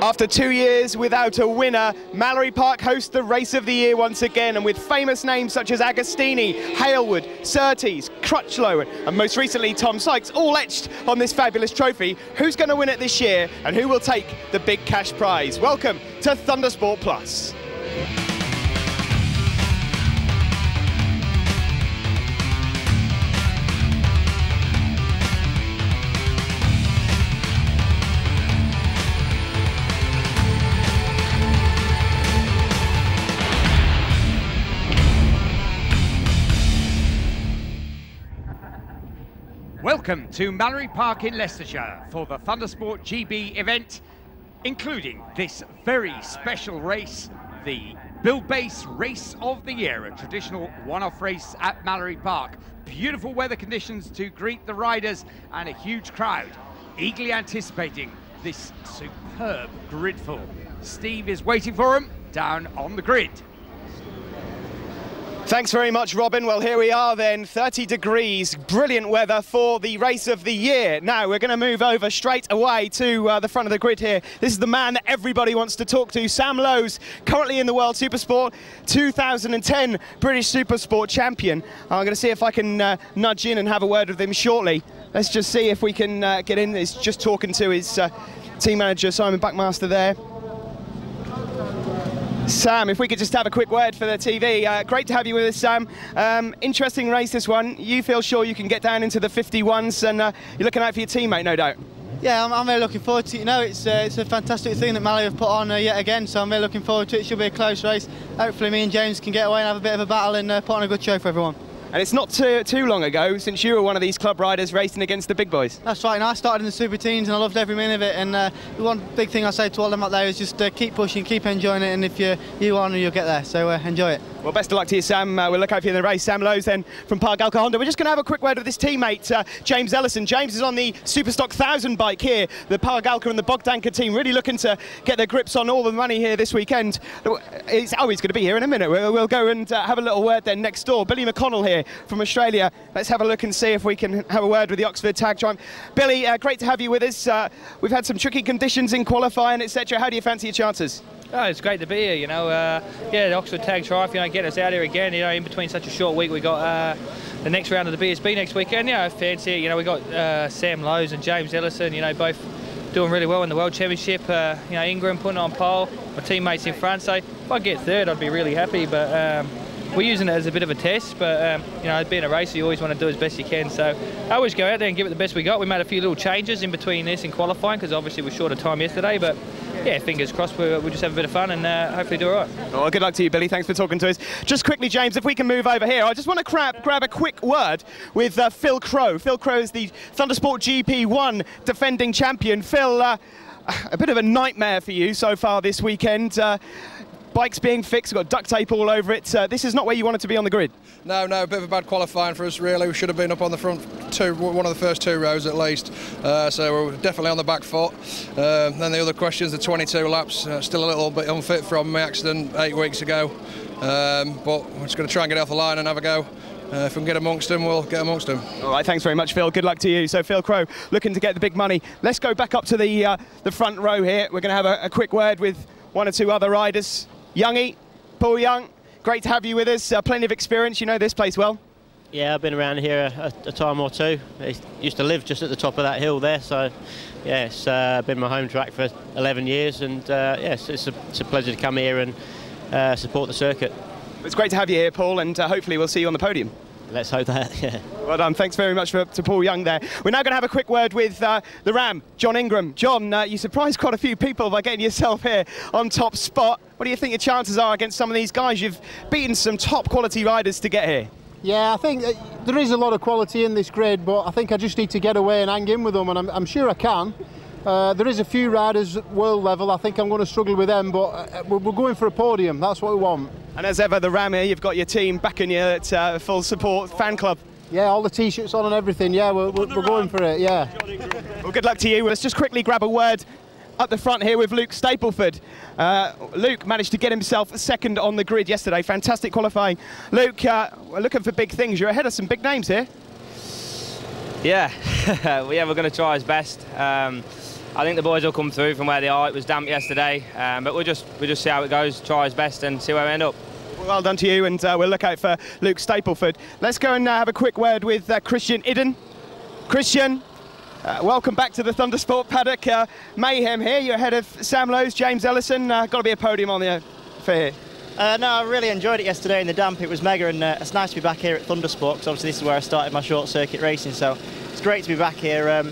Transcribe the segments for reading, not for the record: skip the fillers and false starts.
After 2 years without a winner, Mallory Park hosts the Race of the Year once again, and with famous names such as Agostini, Halewood, Surtees, Crutchlow, and most recently Tom Sykes, all etched on this fabulous trophy. Who's going to win it this year, and who will take the big cash prize? Welcome to Thundersport Plus. Welcome to Mallory Park in Leicestershire for the Thundersport GB event, including this very special race, the Bill Base Race of the Year, a traditional one-off race at Mallory Park. Beautiful weather conditions to greet the riders and a huge crowd eagerly anticipating this superb gridful. Steve is waiting for him down on the grid. Thanks very much, Robin. Well, here we are then, 30 degrees, brilliant weather for the Race of the Year. Now, we're going to move over straight away to the front of the grid here. This is the man that everybody wants to talk to, Sam Lowes, currently in the World Supersport, 2010 British Supersport champion. I'm going to see if I can nudge in and have a word with him shortly. Let's just see if we can get in. He's just talking to his team manager, Simon Buckmaster there. Sam, if we could just have a quick word for the TV. Great to have you with us, Sam. Interesting race, this one. You feel sure you can get down into the 51s, and you're looking out for your teammate, no doubt? Yeah, I'm really looking forward to it. You know, it's a fantastic thing that Mallory have put on yet again, so I'm really looking forward to it. It should be a close race. Hopefully me and James can get away and have a bit of a battle and put on a good show for everyone. And it's not too long ago since you were one of these club riders racing against the big boys. That's right, and I started in the super teams and I loved every minute of it, and the one big thing I say to all them out there is just keep pushing, keep enjoying it, and if you want, you'll get there, so enjoy it. Well, best of luck to you, Sam. We'll look out for you in the race. Sam Lowes then from Pargalka Honda. We're just going to have a quick word with his teammate, James Ellison. James is on the Superstock 1000 bike here. The Pargalka and the Bogdanka team really looking to get their grips on all the money here this weekend. He's going to be here in a minute. We'll go and have a little word then next door. Billy McConnell here from Australia. Let's have a look and see if we can have a word with the Oxford Tag Triumph. Billy, great to have you with us. We've had some tricky conditions in qualifying, etc. How do you fancy your chances? Oh, it's great to be here, you know. Yeah, the Oxford Tag Triumph, you know, getting us out here again, you know, in between such a short week. We got the next round of the BSB next weekend, you know, fancy it. You know, we got Sam Lowes and James Ellison, you know, both doing really well in the World Championship. You know, Ingram putting on pole, my teammates in front. So if I get third, I'd be really happy, but we're using it as a bit of a test, but you know, being a racer, you always want to do as best you can. So I always go out there and give it the best we got. We made a few little changes in between this and qualifying because obviously we're short of time yesterday, but yeah, fingers crossed we'll just have a bit of fun and hopefully do all right. Well, good luck to you, Billy. Thanks for talking to us. Just quickly, James, if we can move over here, I just want to grab a quick word with Phil Crow. Phil Crow is the Thundersport GP1 defending champion. Phil, a bit of a nightmare for you so far this weekend. Bike's being fixed, we've got duct tape all over it. This is not where you wanted to be on the grid. No, a bit of a bad qualifying for us, really. We should have been up on the front one of the first two rows at least. So we're definitely on the back foot. Then the other questions, the 22 laps, still a little bit unfit from my accident 8 weeks ago. But we're just going to try and get off the line and have a go. If we can get amongst them, we'll get amongst them. All right, thanks very much, Phil. Good luck to you. So Phil Crow looking to get the big money. Let's go back up to the front row here. We're going to have a quick word with one or two other riders. Youngie, Paul Young, great to have you with us. Plenty of experience, you know this place well. Yeah, I've been around here a time or two. I used to live just at the top of that hill there, so yeah, it's been my home track for 11 years, and yes, it's a pleasure to come here and support the circuit. It's great to have you here, Paul, and hopefully we'll see you on the podium. Let's hope that, yeah. Well done, thanks very much to Paul Young there. We're now going to have a quick word with the Ram, John Ingram. John, you surprised quite a few people by getting yourself here on top spot. What do you think your chances are against some of these guys? You've beaten some top quality riders to get here. Yeah, I think there is a lot of quality in this grid, but I think I just need to get away and hang in with them, and I'm sure I can. There is a few riders at world level. I think I'm going to struggle with them, but we're going for a podium. That's what we want. And as ever, the Ram here, you've got your team backing you at full support, fan club. Yeah, all the T-shirts on and everything. Yeah, we're going for it, yeah. Well, good luck to you. Let's just quickly grab a word up the front here with Luke Stapleford. Luke managed to get himself second on the grid yesterday. Fantastic qualifying. Luke, we're looking for big things. You're ahead of some big names here. Yeah, we're going to try our best. I think the boys will come through from where they are. It was damp yesterday, but we'll just see how it goes, try his best and see where we end up. Well done to you, and we'll look out for Luke Stapleford. Let's go and have a quick word with Christian Idden. Christian, welcome back to the Thundersport paddock. Mayhem here. You're ahead of Sam Lowes, James Ellison. Got to be a podium on the for here. No, I really enjoyed it yesterday in the damp. It was mega, and it's nice to be back here at Thundersport, because obviously this is where I started my short circuit racing, so it's great to be back here.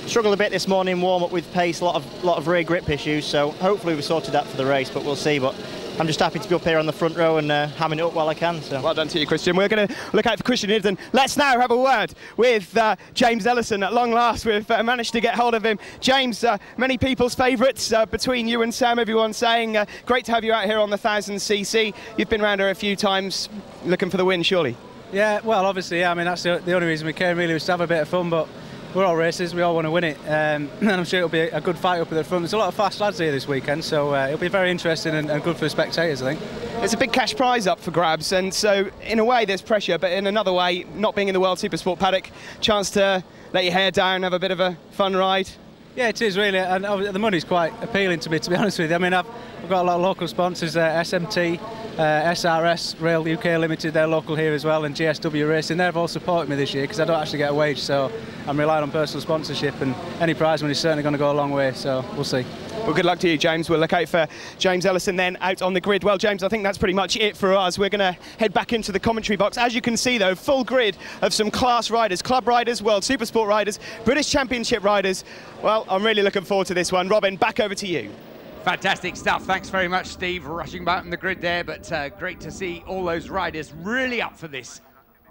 Struggled a bit this morning, warm up with pace, a lot of rear grip issues, so hopefully we sorted that for the race, but we'll see. But I'm just happy to be up here on the front row and hamming it up while I can. So. Well done to you, Christian. We're going to look out for Christian Idden. Let's now have a word with James Ellison. At long last, we've managed to get hold of him. James, many people's favourites between you and Sam, everyone saying, great to have you out here on the 1000cc. You've been around her a few times, looking for the win, surely? Yeah, well, obviously, yeah. I mean, that's the only reason we came, really, was to have a bit of fun, but we're all racers, we all want to win it, and I'm sure it'll be a good fight up at the front. There's a lot of fast lads here this weekend, so it'll be very interesting and good for the spectators, I think. There's a big cash prize up for grabs, and so in a way there's pressure, but in another way, not being in the World Supersport paddock, chance to let your hair down, have a bit of a fun ride. Yeah, it is really, and the money's quite appealing to me, to be honest with you. I mean, I've got a lot of local sponsors, SMT, SRS, Rail UK Limited, they're local here as well, and GSW Racing. They've all supported me this year because I don't actually get a wage, so I'm relying on personal sponsorship, and any prize money is certainly going to go a long way, so we'll see. Well, good luck to you, James. We'll look out for James Ellison then out on the grid. Well, James, I think that's pretty much it for us. We're going to head back into the commentary box. As you can see, though, full grid of some class riders, club riders, World Supersport riders, British Championship riders. Well, I'm really looking forward to this one. Robin, back over to you. Fantastic stuff. Thanks very much, Steve, rushing back on the grid there, but great to see all those riders really up for this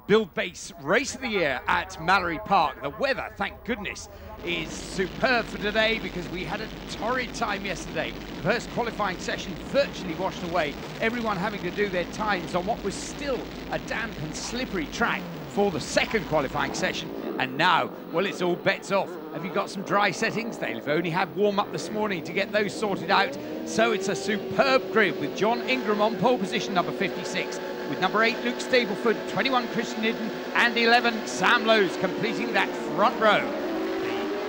Build Base Race of the Year at Mallory Park. The weather, thank goodness, is superb for today because we had a torrid time yesterday. First qualifying session virtually washed away, everyone having to do their times on what was still a damp and slippery track for the second qualifying session. And now, well, it's all bets off. Have you got some dry settings? They've only had warm-up this morning to get those sorted out. So it's a superb grid with John Ingram on pole position, number 56. With number 8, Luke Stapleford, 21, Christian Idden, and 11, Sam Lowes, completing that front row.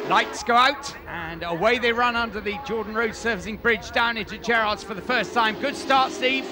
The lights go out, and away they run under the Jordan Road Surfacing Bridge down into Gerrard's for the first time. Good start, Steve.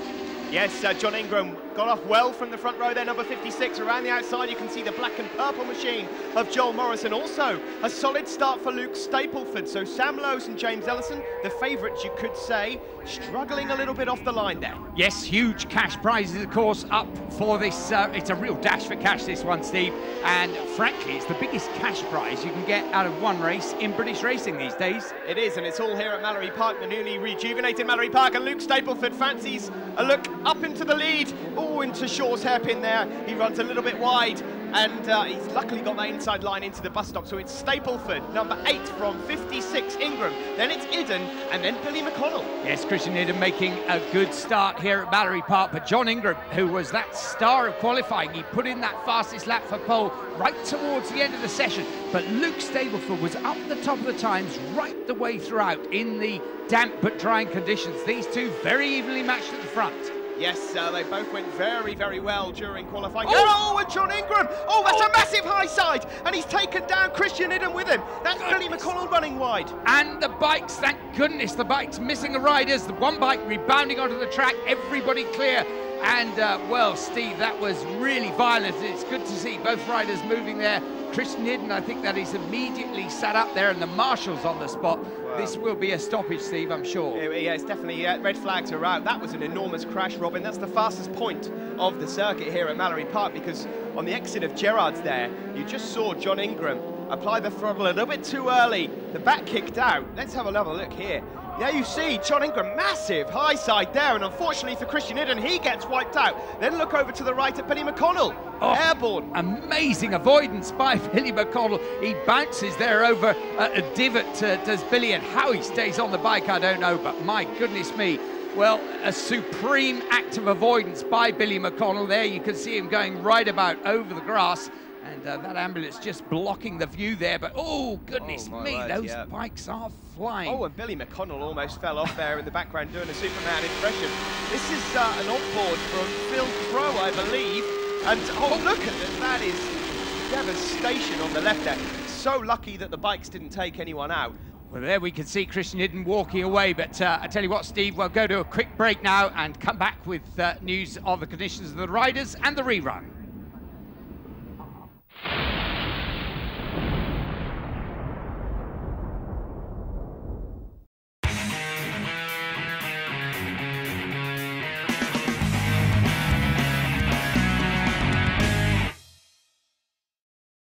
Yes, John Ingram got off well from the front row there, number 56. Around the outside, you can see the black and purple machine of Joel Morrison. Also, a solid start for Luke Stapleford. So Sam Lowes and James Ellison, the favourites, you could say, struggling a little bit off the line there. Yes, huge cash prizes, of course, up for this. It's a real dash for cash, this one, Steve. And frankly, it's the biggest cash prize you can get out of one race in British racing these days. It is, and it's all here at Mallory Park, the newly rejuvenated Mallory Park. And Luke Stapleford fancies a look up into the lead. Oh, into Shaw's hairpin there. He runs a little bit wide, and he's luckily got that inside line into the bus stop. So it's Stapleford, number 8 from 56, Ingram. Then it's Idden, and then Billy McConnell. Yes, Christian Idden making a good start here at Mallory Park, but John Ingram, who was that star of qualifying, he put in that fastest lap for pole right towards the end of the session. But Luke Stapleford was up the top of the times right the way throughout in the damp but drying conditions. These two very evenly matched at the front. Yes, they both went very, very well during qualifying. Oh, and John Ingram! Oh, that's a massive high side! And he's taken down Christian Idden with him. That's Billy McConnell running wide. And the bikes, thank goodness, the bikes missing the riders. The one bike rebounding onto the track, everybody clear. And, well, Steve, that was really violent. It's good to see both riders moving there. Christian Idden, I think that he's immediately sat up there, and the marshals on the spot. Wow. This will be a stoppage, Steve, I'm sure. Yeah, it's definitely red flags are out. That was an enormous crash, Robin. That's the fastest point of the circuit here at Mallory Park, because on the exit of Gerrard's there, you just saw John Ingram apply the throttle a little bit too early. The back kicked out. Let's have another look here. There you see John Ingram, massive high side there, and unfortunately for Christian Idden, he gets wiped out. Then look over to the right at Billy McConnell, airborne. Amazing avoidance by Billy McConnell. He bounces there over a divot, does Billy, and how he stays on the bike, I don't know, but my goodness me. Well, a supreme act of avoidance by Billy McConnell there. You can see him going right about over the grass. And that ambulance just blocking the view there, but oh goodness me, those bikes are flying. Oh, and Billy McConnell almost fell off there in the background doing a Superman impression. This is an off-board from Phil Crow, I believe. And oh, look at this, that is devastation on the left there. So lucky that the bikes didn't take anyone out. Well, there we can see Christian Hidden walking away, but I tell you what, Steve, we'll go to a quick break now and come back with news of the conditions of the riders and the rerun.